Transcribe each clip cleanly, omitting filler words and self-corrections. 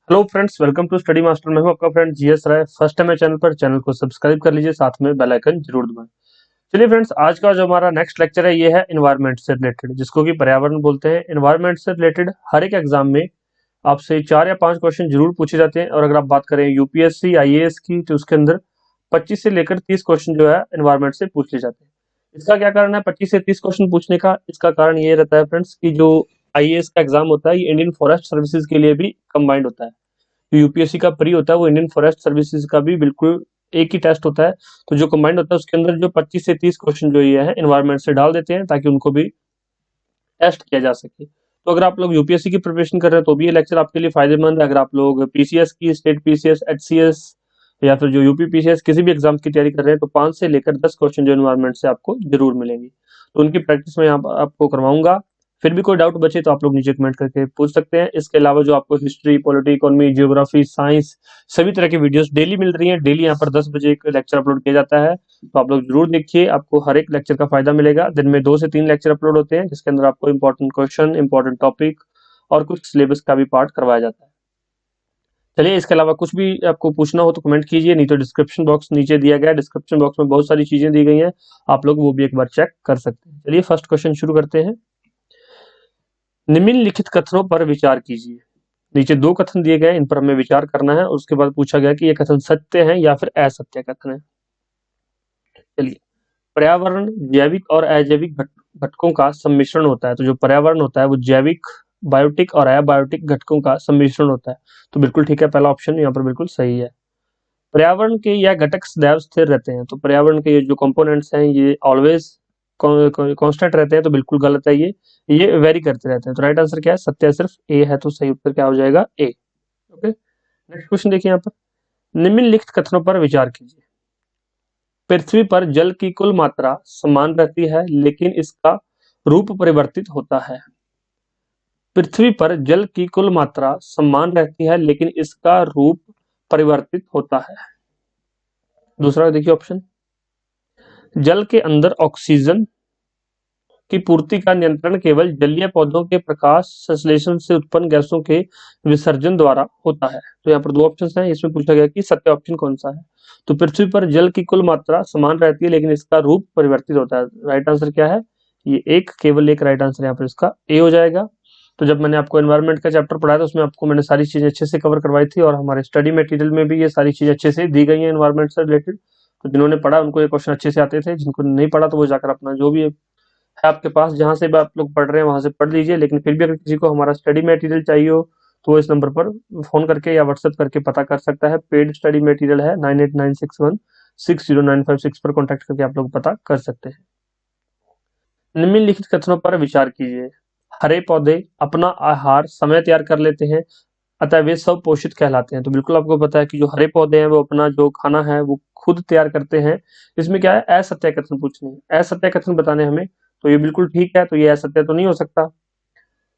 Hello friends, welcome to study master. मैं हूं आपका friend GS Rai. First time है चैनल पर, चैनल को सब्सक्राइब कर लीजिए, साथ में बेल आइकन जरूर दबाएं। चलिए फ्रेंड्स, आज का जो हमारा नेक्स्ट लेक्चर है ये है एनवायरनमेंट से रिलेटेड, जिसको कि पर्यावरण बोलते हैं। एनवायरनमेंट से रिलेटेड हर एक एग्जाम में आपसे 4 या 5 क्वेश्चन जरूर पूछे जाते हैं। और अगर आप बात करें यूपीएससी आईएएस की, तो उसके अंदर 25 से लेकर 30 क्वेश्चन जो है एनवायरनमेंट से पूछ लिए जाते हैं। इसका क्या कारण है 25 से 30 क्वेश्चन पूछने का? इसका कारण ये रहता है फ्रेंड्स कि जो आईएएस का एग्जाम होता है ये इंडियन फॉरेस्ट सर्विसेज के लिए भी कंबाइंड होता है। जो यूपीएससी का प्री होता है वो इंडियन फॉरेस्ट सर्विसेज का भी बिल्कुल एक ही टेस्ट होता है। तो जो कंबाइंड होता है उसके अंदर जो 25 से 30 क्वेश्चन जो ये है एनवायरनमेंट से डाल देते हैं, ताकि उनको भी टेस्ट किया जा सके। तो अगर आप लोग यूपीएससी की प्रिपरेशन कर रहे हैं तो भी ये लेक्चर आपके लिए फायदेमंद है। अगर आप लोग पीसीएस की, स्टेट पीसीएस, एचसीएस या फिर जो यूपी पीसीएस किसी भी एग्जाम की तैयारी कर रहे हैं, तो 5 से लेकर 10 क्वेश्चन जो एनवायरनमेंट से आपको जरूर मिलेंगे। तो उनकी प्रैक्टिस मैं यहाँ आपको करवाऊंगा। फिर भी कोई डाउट बचे तो आप लोग नीचे कमेंट करके पूछ सकते हैं। इसके अलावा जो आपको history, polity, economy, geography, science सभी तरह की वीडियोस डेली मिल रही हैं। डेली यहाँ पर 10 बजे एक लेक्चर अपलोड किया जाता है, तो आप लोग जरूर देखिए, आपको हर एक लेक्चर का फायदा मिलेगा। दिन में 2 से 3 लेक्चर अपलोड होते हैं, जिसके अंदर आपको इंपॉर्टेंट क्वेश्चन, इंपॉर्टेंट टॉपिक और कुछ सिलेबस का भी पार्ट करवाया जाता है। चलिए, इसके अलावा कुछ भी आपको पूछना हो तो कमेंट कीजिए, नहीं तो डिस्क्रिप्शन बॉक्स नीचे दिया गया है। डिस्क्रिप्शन बॉक्स में बहुत सारी चीजें दी गई हैं, आप लोग वो भी एक बार चेक कर सकते हैं। चलिए फर्स्ट क्वेश्चन शुरू करते हैं। निम्नलिखित कथनों पर विचार कीजिए। नीचे 2 कथन दिए गए, इन पर हमें विचार करना है और उसके बाद पूछा गया कि ये कथन सत्य है या फिर असत्य कथन है। चलिए, पर्यावरण जैविक और अजैविक घटकों का सम्मिश्रण होता है। तो जो पर्यावरण होता है वो जैविक, बायोटिक और अबायोटिक घटकों का सम्मिश्रण होता है। तो बिल्कुल ठीक है, पहला ऑप्शन यहाँ पर बिल्कुल सही है। पर्यावरण के यह घटक सदैव स्थिर रहते हैं। तो पर्यावरण के ये जो कंपोनेंट्स हैं ये ऑलवेज कांस्टेंट रहते हैं, तो बिल्कुल गलत है। ये वेरी करते रहते हैं। तो राइट आंसर क्या है? सत्य सिर्फ ए है, तो सही उत्तर क्या हो जाएगा? ए। ओके, नेक्स्ट क्वेश्चन देखिए यहाँ पर। निम्नलिखित कथनों पर विचार कीजिए। पृथ्वी पर जल की कुल मात्रा समान रहती है, लेकिन इसका रूप परिवर्तित होता है। पृथ्वी पर जल की कुल मात्रा समान रहती है, लेकिन इसका रूप परिवर्तित होता है। दूसरा देखिए ऑप्शन। जल के अंदर ऑक्सीजन की पूर्ति का नियंत्रण केवल जलीय पौधों के प्रकाश संश्लेषण से उत्पन्न गैसों के विसर्जन द्वारा होता है। तो यहाँ पर 2 ऑप्शन हैं, इसमें पूछा गया कि सत्य ऑप्शन कौन सा है। तो पृथ्वी पर जल की कुल मात्रा समान रहती है, लेकिन इसका रूप परिवर्तित होता है। राइट आंसर क्या है? ये एक, केवल एक राइट आंसर यहाँ पर इसका ए हो जाएगा। तो जब मैंने आपको एनवायरनमेंट का चैप्टर पढ़ाया था उसमें आपको मैंने सारी चीजें अच्छे से कवर करवाई थी, और हमारे स्टडी मटेरियल में भी ये सारी चीजें अच्छे से दी गई हैं एनवायरनमेंट से रिलेटेड। तो जिन्होंने पढ़ा उनको ये क्वेश्चन अच्छे से आते थे, जिनको नहीं पढ़ा तो वो जाकर अपना जो भी है आपके पास, जहां से भी आप लोग पढ़ रहे हैं वहां से पढ़ लीजिए। लेकिन फिर भी अगर किसी को हमारा स्टडी मटेरियल चाहिए हो तो वो इस नंबर पर फोन करके या व्हाट्सएप करके पता कर सकता है। पेड स्टडी मटेरियल है 9896160956 पर कॉन्टैक्ट करके आप लोग पता कर सकते हैं। निम्नलिखित कथनों पर विचार कीजिए। हरे पौधे अपना आहार समय तैयार कर लेते हैं, अतः वे सब पोषित कहलाते हैं। तो बिल्कुल आपको पता है कि जो हरे पौधे हैं वो अपना जो खाना है वो खुद तैयार करते हैं। इसमें क्या है? असत्य कथन पूछने हैं, असत्य कथन बताने हमें। तो ये बिल्कुल ठीक है, तो ये असत्य तो नहीं हो सकता।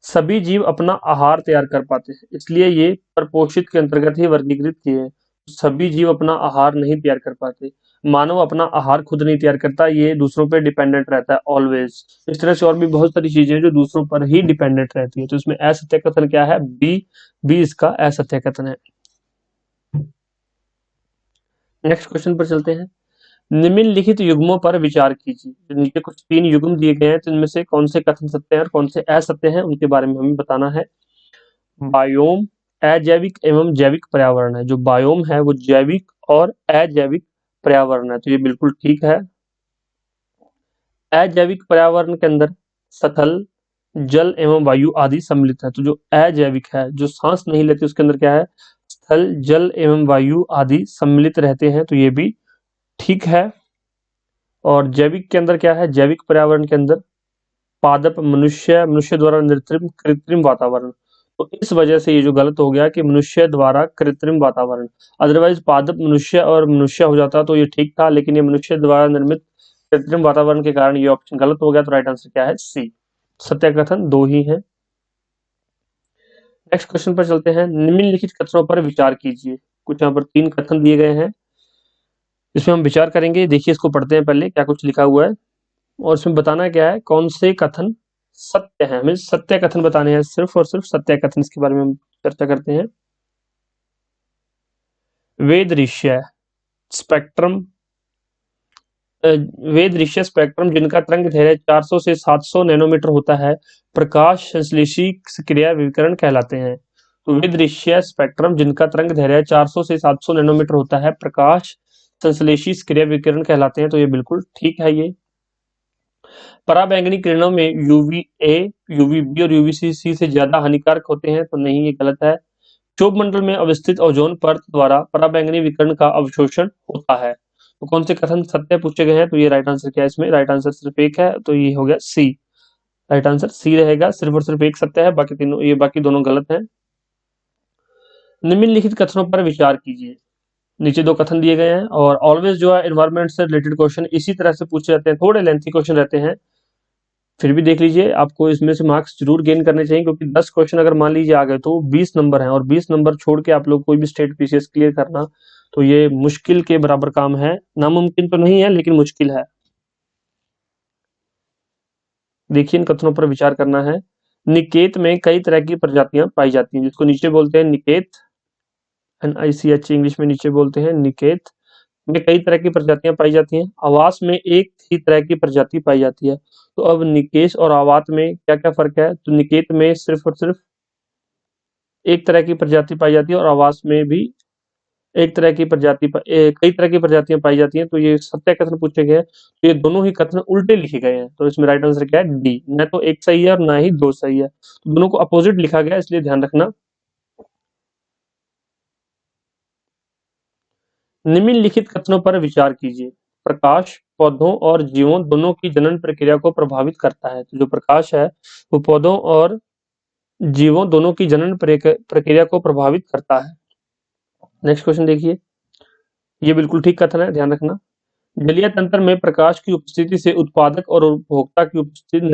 सभी जीव अपना आहार तैयार कर पाते हैं, इसलिए ये परपोषित के अंतर्गत ही वर्गीकृत किए हैं। सभी जीव अपना आहार नहीं तैयार कर पाते। मानव अपना आहार खुद नहीं तैयार करता, ये दूसरों पे डिपेंडेंट रहता है ऑलवेज। इस तरह से और भी बहुत सारी चीजें जो दूसरों पर ही डिपेंडेंट रहती है। तो इसमें असत्य कथन क्या है? बी। बी इसका असत्य कथन है। नेक्स्ट क्वेश्चन पर चलते हैं। निम्नलिखित युग्मों पर विचार कीजिए। तो नीचे कुछ 3 युग्म दिए गए हैं, तो इनमें से कौन से कथन सत्य हैं और कौन से असत्य हैं उनके बारे में हमें बताना है। बायोम अजैविक एवं जैविक पर्यावरण है। जो बायोम है वो जैविक और अजैविक पर्यावरण है, तो ये बिल्कुल ठीक है। अजैविक पर्यावरण के अंदर स्थल, जल एवं वायु आदि सम्मिलित है। तो जो अजैविक है, जो सांस नहीं लेती, उसके अंदर क्या है? स्थल, जल एवं वायु आदि सम्मिलित रहते हैं, तो ये भी ठीक है। और जैविक के अंदर क्या है? जैविक पर्यावरण के अंदर पादप, मनुष्य, मनुष्य द्वारा निर्मित कृत्रिम वातावरण। तो इस वजह से ये जो गलत हो गया कि मनुष्य द्वारा कृत्रिम वातावरण। अदरवाइज पादप मनुष्य और मनुष्य हो जाता तो ये ठीक था, लेकिन ये मनुष्य द्वारा निर्मित कृत्रिम वातावरण के कारण ये ऑप्शन गलत हो गया। तो राइट आंसर क्या है? सी। सत्य कथन 2 ही है। नेक्स्ट क्वेश्चन पर चलते हैं। निम्नलिखित कथनों पर विचार कीजिए। कुछ यहाँ पर 3 कथन दिए गए हैं, इसमें हम विचार करेंगे। देखिए, इसको पढ़ते हैं पहले क्या कुछ लिखा हुआ है, और इसमें बताना क्या है, कौन से कथन सत्य है। हमें सत्य कथन बताने हैं, सिर्फ और सिर्फ सत्य कथन। इसके बारे में हम चर्चा करते हैं। वेद ऋष्य स्पेक्ट्रम वेद ऋष्य स्पेक्ट्रम जिनका तरंग दैर्घ्य 400 से 700 नैनोमीटर होता है, प्रकाश संश्लेषी क्रिया विकिरण कहलाते हैं। तो वेद ऋष्य स्पेक्ट्रम जिनका तरंग दैर्घ्य 400 से 700 नैनोमीटर होता है, प्रकाश संश्लेषी क्रिया विकिरण कहलाते हैं। तो ये बिल्कुल ठीक है। ये पराबैंगनी किरणों में यूवीए, यूवीबी और यूवीसी से ज्यादा हानिकारक होते हैं, तो नहीं, ये गलत है। क्षोभ मंडल में अवस्थित ओजोन परत द्वारा पराबैंगनी विकिरण का अवशोषण होता है। तो कौन से कथन सत्य पूछे गए हैं? तो ये राइट आंसर क्या है इसमें? राइट आंसर सिर्फ एक है, तो ये हो गया सी। राइट आंसर सी रहेगा, सिर्फ और सिर्फ एक सत्य है, बाकी तीनों, ये बाकी दोनों गलत हैं। निम्नलिखित कथनों पर विचार कीजिए। नीचे दो कथन दिए गए हैं और ऑलवेज जो है एनवायरमेंट से रिलेटेड क्वेश्चन इसी तरह से पूछे जाते हैं, थोड़े लेंथी क्वेश्चन रहते हैं, फिर भी देख लीजिए, आपको इसमें से मार्क्स जरूर गेन करने चाहिए, क्योंकि 10 क्वेश्चन अगर मान लीजिए आ गए तो 20 नंबर हैं, और 20 नंबर छोड़ के आप लोग कोई भी स्टेट पीसीएस क्लियर करना, तो ये मुश्किल के बराबर काम है। नामुमकिन तो नहीं है, लेकिन मुश्किल है। देखिए, इन कथनों पर विचार करना है। निकेत में कई तरह की प्रजातियां पाई जाती हैं, जिसको नीचे बोलते हैं निकेत, NICH इंग्लिश में नीचे बोलते हैं निकेत में कई तरह की प्रजातियां पाई जाती हैं। आवास में एक ही तरह की प्रजाति पाई जाती है। तो अब निकेश और आवात में क्या क्या फर्क है? तो निकेत में सिर्फ और सिर्फ एक तरह की प्रजाति पाई जाती है, और आवास में भी एक तरह की कई तरह की प्रजातियां पाई जाती हैं। तो ये सत्य कथन पूछे गए हैं, तो ये दोनों ही कथन उल्टे लिखे गए हैं। तो इसमें राइट आंसर क्या है? डी। न तो एक सही है और ना ही दो सही है, तो दोनों को अपोजिट लिखा गया है, इसलिए ध्यान रखना। निम्नलिखित कथनों पर विचार कीजिए। प्रकाश पौधों और जीवों दोनों की जनन प्रक्रिया को प्रभावित करता है। तो जो प्रकाश है वो पौधों और जीवों दोनों की जनन प्रक्रिया को प्रभावित करता है। नेक्स्ट क्वेश्चन देखिए, ये बिल्कुल ठीक कथन है, ध्यान रखना। जलीय तंत्र में प्रकाश की उपस्थिति से उत्पादक और उपभोक्ता की उपस्थिति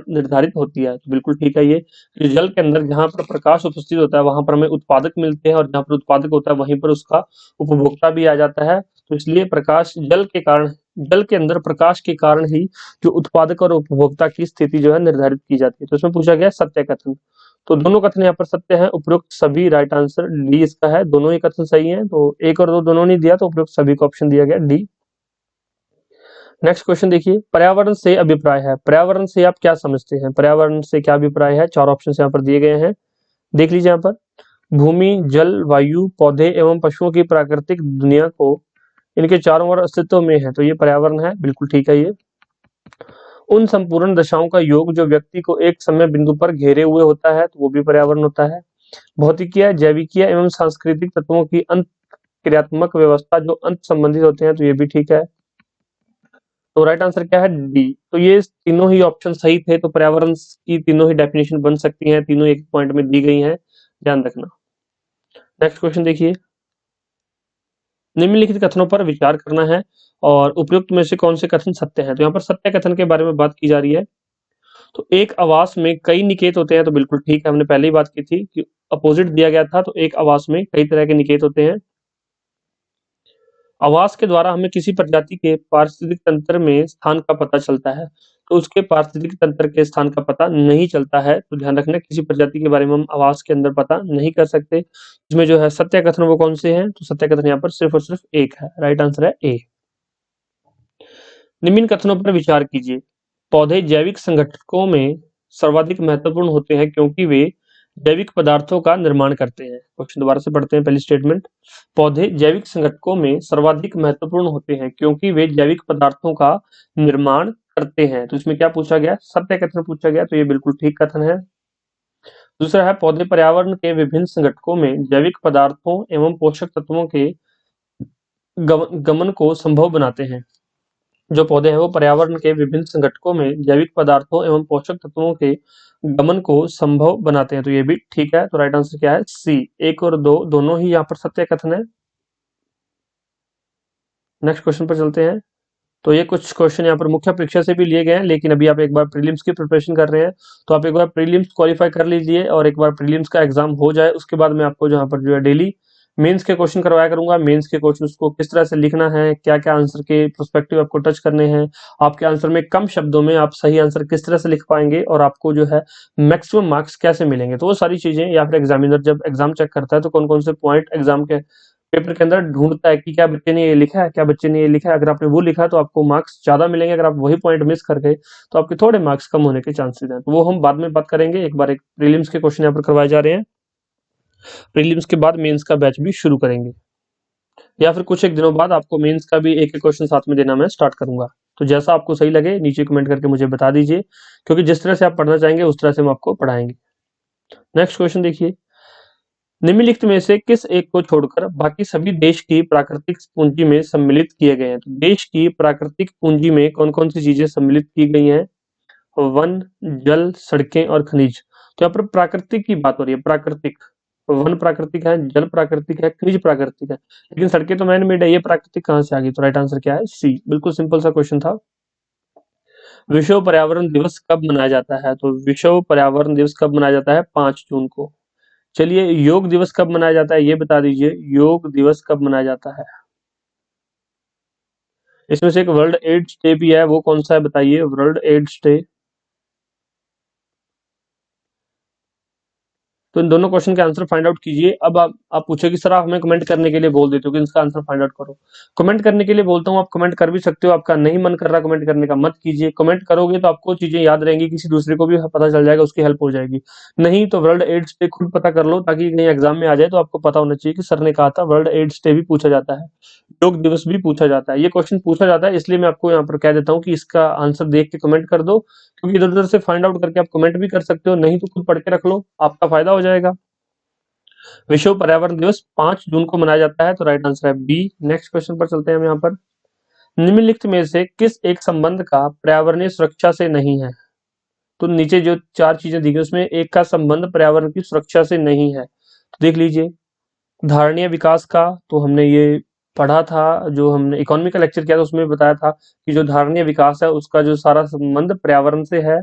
निर्धारित होती है। तो बिल्कुल ठीक है। ये कि जल के अंदर जहां पर प्रकाश उपस्थित होता है वहां पर हमें उत्पादक मिलते हैं, और जहां पर उत्पादक होता है वहीं पर उसका उपभोक्ता भी आ जाता है। तो इसलिए प्रकाश जल के कारण, जल के अंदर प्रकाश के कारण ही जो उत्पादक और उपभोक्ता की स्थिति जो है निर्धारित की जाती है। तो इसमें पूछा गया सत्य कथन, तो दोनों कथन यहाँ पर सत्य है। उपरोक्त सभी राइट आंसर डी इसका है, दोनों ही कथन सही है। तो एक और दो दोनों नहीं दिया, तो उपरोक्त सभी को ऑप्शन दिया गया डी। नेक्स्ट क्वेश्चन देखिए, पर्यावरण से अभिप्राय है। पर्यावरण से आप क्या समझते हैं? पर्यावरण से क्या अभिप्राय है? चार ऑप्शन यहाँ पर दिए गए हैं, देख लीजिए। यहाँ पर भूमि, जल, वायु, पौधे एवं पशुओं की प्राकृतिक दुनिया को इनके चारों ओर अस्तित्व में है, तो ये पर्यावरण है, बिल्कुल ठीक है। ये उन संपूर्ण दशाओं का योग जो व्यक्ति को एक समय बिंदु पर घेरे हुए होता है, तो वो भी पर्यावरण होता है। भौतिकीय, जैविकीय एवं सांस्कृतिक तत्वों की अंत क्रियात्मक व्यवस्था जो अंत संबंधित होते हैं, तो ये भी ठीक है। तो राइट आंसर क्या है? डी। तो ये तीनों ही ऑप्शन सही थे, तो पर्यावरण की तीनों ही डेफिनेशन बन सकती हैं, तीनों एक पॉइंट में दी गई हैं, ध्यान रखना। नेक्स्ट क्वेश्चन देखिए, निम्नलिखित कथनों पर विचार करना है और उपयुक्त में से कौन से कथन सत्य हैं? तो यहाँ पर सत्य कथन के बारे में बात की जा रही है। तो एक आवास में कई निकेत होते हैं, तो बिल्कुल ठीक है, हमने पहले ही बात की थी कि अपोजिट दिया गया था। तो एक आवास में कई तरह के निकेत होते हैं। आवास के द्वारा हमें किसी प्रजाति के पारिस्थितिक तंत्र में स्थान का पता चलता है, तो उसके पारिस्थितिक तंत्र के स्थान का पता नहीं चलता है। तो ध्यान रखना, किसी प्रजाति के बारे में हम आवास के अंदर पता नहीं कर सकते। इसमें जो है सत्य कथन वो कौन से हैं? तो सत्य कथन यहाँ पर सिर्फ और सिर्फ एक है, राइट आंसर है ए। निम्न कथनों पर विचार कीजिए। पौधे जैविक संगठकों में सर्वाधिक महत्वपूर्ण होते हैं क्योंकि वे जैविक पदार्थों का निर्माण करते हैं। क्वेश्चन दोबारा से पढ़ते हैं, पहली स्टेटमेंट। पौधे जैविक संगठकों में सर्वाधिक महत्वपूर्ण होते हैं क्योंकि वे जैविक पदार्थों का निर्माण करते हैं। तो इसमें क्या पूछा गया? सत्य कथन पूछा गया, तो ये बिल्कुल ठीक कथन है। दूसरा है, पौधे पर्यावरण के विभिन्न संगठकों में जैविक पदार्थों एवं पोषक तत्वों के गमन को संभव बनाते हैं। जो पौधे हैं वो पर्यावरण के विभिन्न संगठकों में जैविक पदार्थों एवं पोषक तत्वों के गमन को संभव बनाते हैं, तो ये भी ठीक है। तो राइट आंसर क्या है? सी। एक और दो दोनों ही यहाँ पर सत्य कथन है। नेक्स्ट क्वेश्चन पर चलते हैं। तो ये कुछ क्वेश्चन यहाँ पर मुख्य परीक्षा से भी लिए गए हैं, लेकिन अभी आप एक बार प्रीलिम्स की प्रिपरेशन कर रहे हैं, तो आप एक बार प्रीलिम्स क्वालिफाई कर लीजिए, और एक बार प्रीलिम्स का एग्जाम हो जाए, उसके बाद मैं आपको जहाँ पर जो है डेली मेंस के क्वेश्चन करवाया करूंगा। मेंस के क्वेश्चन को किस तरह से लिखना है, क्या क्या आंसर के प्रोस्पेक्टिव आपको टच करने हैं, आपके आंसर में कम शब्दों में आप सही आंसर किस तरह से लिख पाएंगे, और आपको जो है मैक्सिमम मार्क्स कैसे मिलेंगे, तो वो सारी चीजें, या फिर एग्जामिनर जब एग्जाम चेक करता है तो कौन कौन से पॉइंट एग्जाम के पेपर के अंदर ढूंढता है कि क्या बच्चे ने ये लिखा है, क्या बच्चे ने ये लिखा है। अगर आपने वो लिखा तो आपको मार्क्स ज्यादा मिलेंगे, अगर आप वही पॉइंट मिस कर गए तो आपके थोड़े मार्क्स कम होने के चांसेस हैं। तो वो हम बाद में बात करेंगे। एक बार एक प्रीलिम्स के क्वेश्चन यहाँ पर करवाए जा रहे हैं, प्रीलिम्स के बाद मेंस का बैच भी शुरू करेंगे, या फिर कुछ एक दिनों बाद आपको मेंस का भी एक एक क्वेश्चन साथ में देना मैं स्टार्ट करूंगा। तो जैसा आपको सही लगे नीचे कमेंट करके मुझे बता दीजिए, क्योंकि जिस तरह से आप पढ़ना चाहेंगे उस तरह से हम आपको पढ़ाएंगे। नेक्स्ट क्वेश्चन देखिए, निम्नलिखित में से किस एक को छोड़कर बाकी सभी देश की प्राकृतिक पूंजी में सम्मिलित किए गए हैं? तो देश की प्राकृतिक पूंजी में कौन कौन सी चीजें सम्मिलित की गई हैं? वन, जल, सड़कें और खनिज। तो यहाँ पर प्राकृतिक की बात हो रही है, प्राकृतिक। वन प्राकृतिक है, जल प्राकृतिक है, खनिज प्राकृतिक है, लेकिन सड़कें तो मैन मेड है, ये प्राकृतिक कहाँ से आ गई? तो राइट आंसर क्या है? सी। बिल्कुल सिंपल सा क्वेश्चन था। विश्व पर्यावरण दिवस कब मनाया जाता है? तो विश्व पर्यावरण दिवस कब मनाया जाता है? 5 जून को। चलिए, योग दिवस कब मनाया जाता है ये बता दीजिए, योग दिवस कब मनाया जाता है? इसमें से एक वर्ल्ड एड्स डे भी है, वो कौन सा है बताइए? World AIDS day. तो इन दोनों क्वेश्चन के आंसर फाइंड आउट कीजिए। अब आप पूछे कि सर आप हमें कमेंट करने के लिए बोल देते हो कि इसका आंसर फाइंड आउट करो। कमेंट करने के लिए बोलता हूँ, आप कमेंट कर भी सकते हो, आपका नहीं मन कर रहा कमेंट करने का मत कीजिए। कमेंट करोगे तो आपको चीजें याद रहेंगी, किसी दूसरे को भी पता चल जाएगा, उसकी हेल्प हो जाएगी। नहीं तो वर्ल्ड एड्स डे खुद पता कर लो, ताकि कहीं एग्जाम में आ जाए तो आपको पता होना चाहिए कि सर ने कहा था वर्ल्ड एड्स डे भी पूछा जाता है, योग दिवस भी पूछा जाता है। ये क्वेश्चन पूछा जाता है, इसलिए मैं आपको यहाँ पर कह देता हूँ कि इसका आंसर देख के कमेंट कर दो, क्योंकि इधर उधर से फाइंड आउट करके आप कमेंट भी कर सकते हो, नहीं तो खुद पढ़ के रख लो, आपका फायदा हो जाएगा। विश्व पर्यावरण दिवस 5 जून को मनाया जाता है, तो राइट आंसर है बी। नेक्स्ट क्वेश्चन पर चलते हैं हम यहाँ पर, निम्नलिखित में से किस एक संबंध का पर्यावरणीय सुरक्षा से नहीं है? तो नीचे जो 4 चीजें दी गई उसमें एक का संबंध पर्यावरण की सुरक्षा से नहीं है, तो देख लीजिए। धारणीय विकास का तो हमने ये पढ़ा था, जो हमने इकोनॉमी का लेक्चर किया था उसमें बताया था कि जो धारणीय विकास है उसका जो सारा संबंध पर्यावरण से है।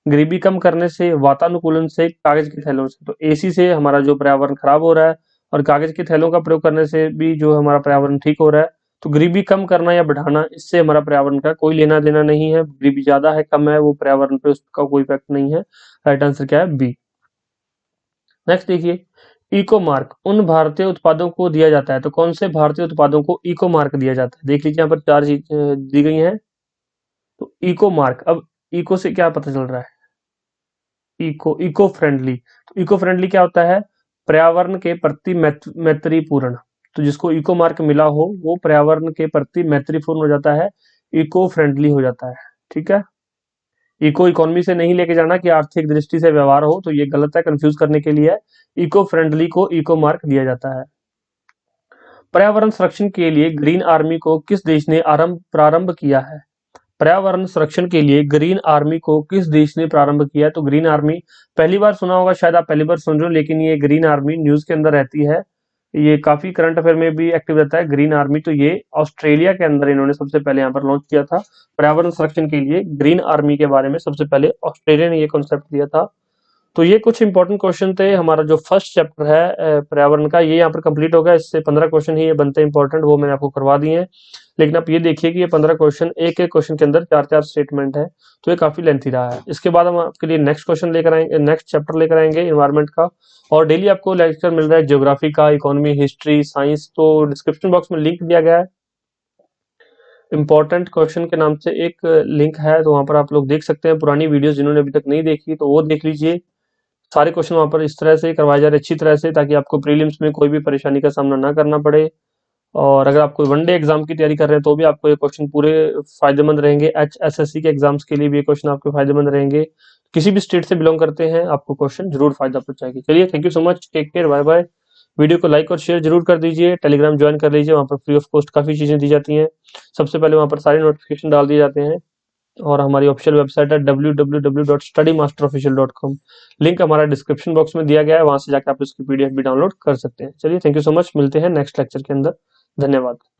गरीबी कम करने से, वातानुकूलन से, कागज के थैलों से। तो एसी से हमारा जो पर्यावरण खराब हो रहा है, और कागज के थैलों का प्रयोग करने से भी जो हमारा पर्यावरण ठीक हो रहा है। तो गरीबी कम करना या बढ़ाना, इससे हमारा पर्यावरण का कोई लेना देना नहीं है। गरीबी ज्यादा है कम है, वो पर्यावरण पे उसका कोई इफेक्ट नहीं है। राइट आंसर क्या है? बी। नेक्स्ट देखिए, इको मार्क उन भारतीय उत्पादों को दिया जाता है, तो कौन से भारतीय उत्पादों को इको मार्क दिया जाता है? देख लीजिए यहाँ पर 4 चीज दी गई हैं। तो इको मार्क, अब इको से क्या पता चल रहा है? Eco, eco friendly. तो इको फ्रेंडली क्या होता है? पर्यावरण के प्रति मैत्रीपूर्ण। तो जिसको इको मार्क मिला हो वो पर्यावरण के प्रति मैत्रीपूर्ण हो जाता है, इको फ्रेंडली हो जाता है। ठीक है, इको इकोनॉमी से नहीं लेके जाना कि आर्थिक दृष्टि से व्यवहार हो, तो ये गलत है, कंफ्यूज करने के लिए। इको फ्रेंडली को इको मार्क दिया जाता है। पर्यावरण संरक्षण के लिए ग्रीन आर्मी को किस देश ने प्रारंभ किया है? पर्यावरण संरक्षण के लिए ग्रीन आर्मी को किस देश ने प्रारंभ किया है? तो ग्रीन आर्मी पहली बार सुना होगा, शायद आप पहली बार सुन रहे हो, लेकिन ये ग्रीन आर्मी न्यूज के अंदर रहती है, ये काफी करंट अफेयर में भी एक्टिव रहता है ग्रीन आर्मी। तो ये ऑस्ट्रेलिया के अंदर इन्होंने सबसे पहले यहाँ पर लॉन्च किया था पर्यावरण संरक्षण के लिए। ग्रीन आर्मी के बारे में सबसे पहले ऑस्ट्रेलिया ने ये कॉन्सेप्ट दिया था। तो ये कुछ इंपॉर्टेंट क्वेश्चन थे। हमारा जो फर्स्ट चैप्टर है पर्यावरण का, ये यहाँ पर कंप्लीट हो गया। इससे 15 क्वेश्चन ही ये बनते हैं इंपॉर्टेंट, वो मैंने आपको करवा दिए हैं। लेकिन आप ये देखिए कि ये 15 क्वेश्चन, एक एक क्वेश्चन के अंदर 4-4 स्टेटमेंट है, तो ये काफी लेंथी रहा है। इसके बाद हम आपके लिए नेक्स्ट क्वेश्चन लेकर आएंगे, नेक्स्ट चैप्टर लेकर आएंगे इन्वायरमेंट का। और डेली आपको लेक्चर मिल रहा है ज्योग्राफी का, इकोनॉमी, हिस्ट्री, साइंस। तो डिस्क्रिप्शन बॉक्स में लिंक दिया गया है, इंपॉर्टेंट क्वेश्चन के नाम से एक लिंक है, तो वहां पर आप लोग देख सकते हैं। पुरानी वीडियोस जिन्होंने अभी तक नहीं देखी तो वो देख लीजिए। सारे क्वेश्चन वहां पर इस तरह से करवाए जा रहे अच्छी तरह से, ताकि आपको प्रीलिम्स में कोई भी परेशानी का सामना ना करना पड़े। और अगर आप कोई वनडे एग्जाम की तैयारी कर रहे हैं तो भी आपको ये क्वेश्चन पूरे फायदेमंद रहेंगे। HSSC के एग्जाम्स के लिए भी ये क्वेश्चन आपके फायदेमंद रहेंगे। किसी भी स्टेट से बिलोंग करते हैं आपको क्वेश्चन जरूर फायदा पहुंचाएगी। चलिए, thank you so much, take care, bye bye. Video को लाइक और शेयर जरूर कर दीजिए, टेलीग्राम ज्वाइन कर लीजिए, वहां पर फ्री ऑफ कॉस्ट काफी चीजें दी जाती हैं। सबसे पहले वहां पर सारे नोटिफिकेशन डाल दिए जाते हैं। और हमारी ऑफिशियल वेबसाइट है www.studymasterofficial.com। लिंक हमारा डिस्क्रिप्शन बॉक्स में दिया गया है, वहां से जाकर आप इसकी PDF भी डाउनलोड कर सकते हैं। चलिए, थैंक यू सो मच, मिलते हैं नेक्स्ट लेक्चर के अंदर। धन्यवाद।